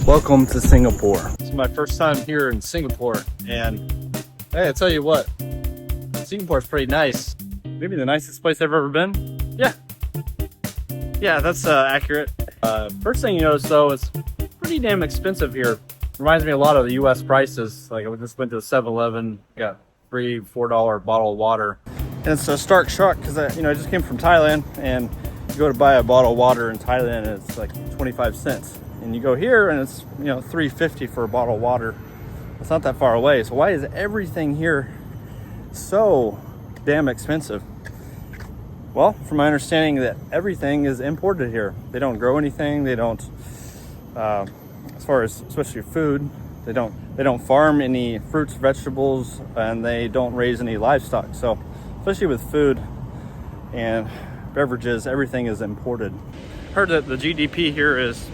Welcome to Singapore. It's my first time here in Singapore, and hey, I tell you what, Singapore's pretty nice. Maybe the nicest place I've ever been. Yeah, that's accurate. First thing you notice though, it's pretty damn expensive here. Reminds me a lot of the U.S. prices. Like I just went to the 7-Eleven, got $3-4 bottle of water. And it's a stark shock because I just came from Thailand, and you go to buy a bottle of water in Thailand and it's like 25 cents. And you go here and it's $3.50 for a bottle of water. It's not that far away. So why is everything here so damn expensive? Well, from my understanding that everything is imported here. They don't grow anything. They don't, as far as especially food, they don't farm any fruits, vegetables, and they don't raise any livestock. So especially with food and beverages, everything is imported. Heard that the GDP here is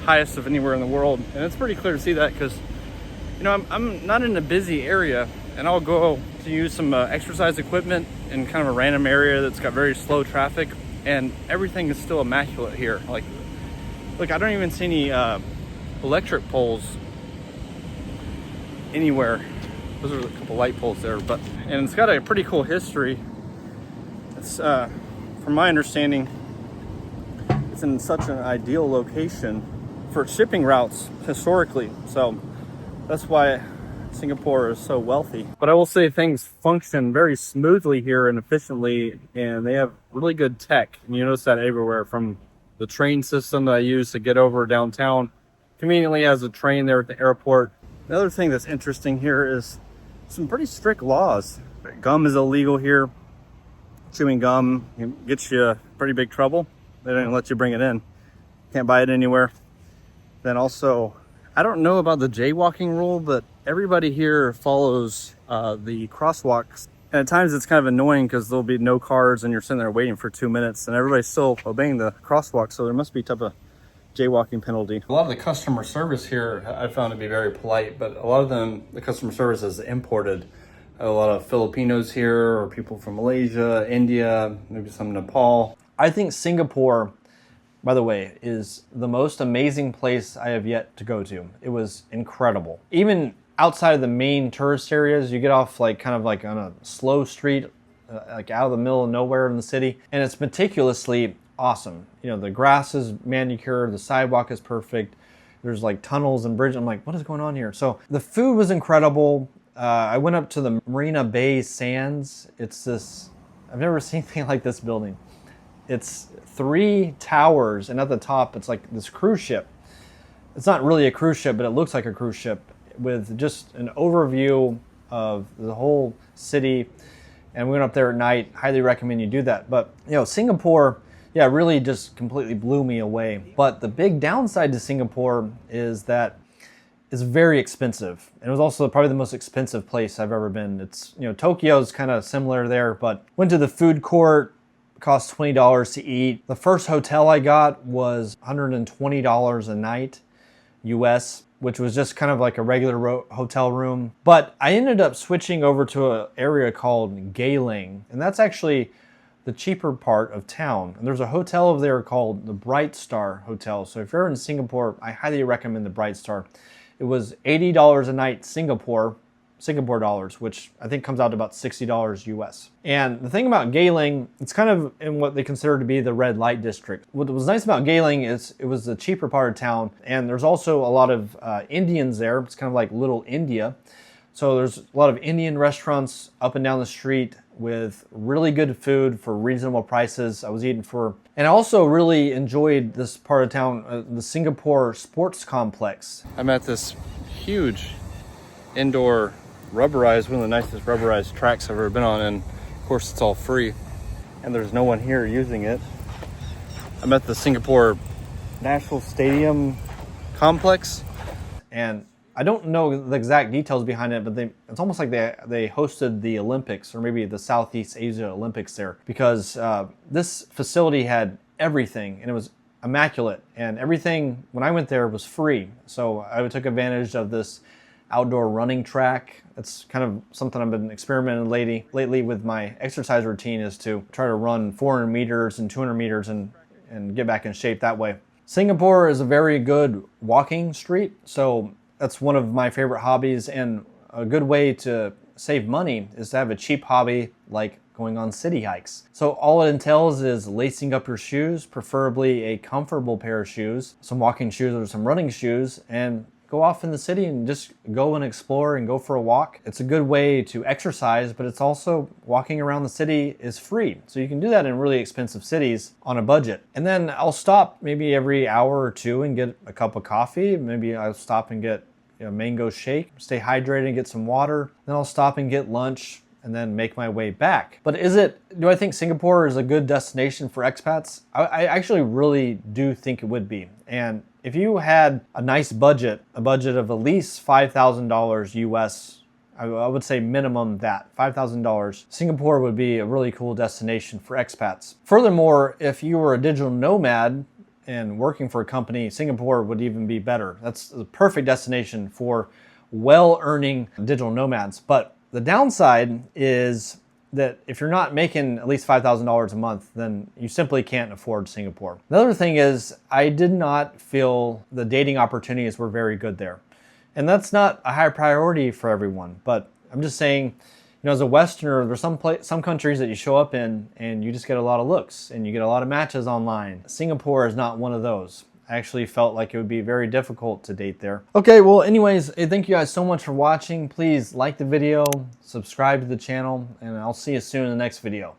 highest of anywhere in the world, and it's pretty clear to see that because I'm not in a busy area, and I'll go to use some exercise equipment in kind of a random area that's got very slow traffic, and everything is still immaculate here. Like, look, I don't even see any electric poles anywhere. Those are a couple light poles there, and it's got a pretty cool history. It's from my understanding, it's in such an ideal location for shipping routes historically, so that's why Singapore is so wealthy. But I will say things function very smoothly here and efficiently, and they have really good tech. And you notice that everywhere, from the train system that I use to get over downtown. Conveniently has a train there at the airport. The other thing that's interesting here is some pretty strict laws. Gum is illegal here. Chewing gum gets you pretty big trouble. They don't even let you bring it in. Can't buy it anywhere. Then also, I don't know about the jaywalking rule, but everybody here follows the crosswalks. And at times it's kind of annoying because there'll be no cars and you're sitting there waiting for 2 minutes and everybody's still obeying the crosswalk. So there must be a type of jaywalking penalty. A lot of the customer service here I found to be very polite, but a lot of the customer service is imported. A lot of Filipinos here, or people from Malaysia, India, maybe some Nepal. I think Singapore, by the way, is the most amazing place I have yet to go to. It was incredible. Even outside of the main tourist areas, you get off kind of on a slow street, like out of the middle of nowhere in the city, and it's meticulously awesome. The grass is manicured, the sidewalk is perfect. There's tunnels and bridges. I'm like, what is going on here? So the food was incredible. I went up to the Marina Bay Sands. It's this, I've never seen anything like this building. It's 3 towers, and at the top, it's like this cruise ship. It's not really a cruise ship, but it looks like a cruise ship with just an overview of the whole city. And we went up there at night. Highly recommend you do that. But, Singapore, really just completely blew me away. But the big downside to Singapore is that it's very expensive. And it was also probably the most expensive place I've ever been. It's, Tokyo's kind of similar there, but went to the food court. Cost $20 to eat. The first hotel I got was $120 a night US, which was just kind of like a regular hotel room. But I ended up switching over to an area called Geylang, and that's actually the cheaper part of town. And there's a hotel over there called the Bright Star Hotel. So if you're in Singapore, I highly recommend the Bright Star. It was $80 a night Singapore dollars, which I think comes out to about $60 US. And the thing about Geylang, it's kind of in what they consider to be the red light district. What was nice about Geylang is it was the cheaper part of town, and there's also a lot of Indians there. It's kind of like Little India. So there's a lot of Indian restaurants up and down the street with really good food for reasonable prices. I was eating and I also really enjoyed this part of town, the Singapore Sports Complex. I'm at this huge indoor rubberized, one of the nicest rubberized tracks I've ever been on, and of course it's all free and there's no one here using it. I'm at the Singapore National Stadium complex, and I don't know the exact details behind it, but it's almost like they hosted the Olympics, or maybe the Southeast Asia Olympics there, because this facility had everything and it was immaculate, and everything when I went there was free. So I took advantage of this outdoor running track. It's kind of something I've been experimenting lately with my exercise routine, is to try to run 400 meters and 200 meters and get back in shape that way. Singapore is a very good walking street, so that's one of my favorite hobbies, and a good way to save money is to have a cheap hobby like going on city hikes. So all it entails is lacing up your shoes, preferably a comfortable pair of shoes, some walking shoes or some running shoes, and go off in the city and just go and explore and go for a walk. It's a good way to exercise, but it's also walking around the city is free. So you can do that in really expensive cities on a budget. And then I'll stop maybe every hour or two and get a cup of coffee. Maybe I'll stop and get a mango shake, stay hydrated and get some water. Then I'll stop and get lunch and then make my way back. But do I think Singapore is a good destination for expats? I actually really do think it would be. And if you had a nice budget, a budget of at least $5,000 US, I would say minimum that, $5,000, Singapore would be a really cool destination for expats. Furthermore, if you were a digital nomad and working for a company, Singapore would even be better. That's the perfect destination for well-earning digital nomads. But the downside is that if you're not making at least $5,000 a month, then you simply can't afford Singapore. Another thing is, I did not feel the dating opportunities were very good there. And that's not a high priority for everyone, but I'm just saying, as a Westerner, there's some countries that you show up in and you just get a lot of looks and you get a lot of matches online. Singapore is not one of those. I actually felt like it would be very difficult to date there. Okay, well anyways, thank you guys so much for watching. Please like the video, subscribe to the channel, and I'll see you soon in the next video.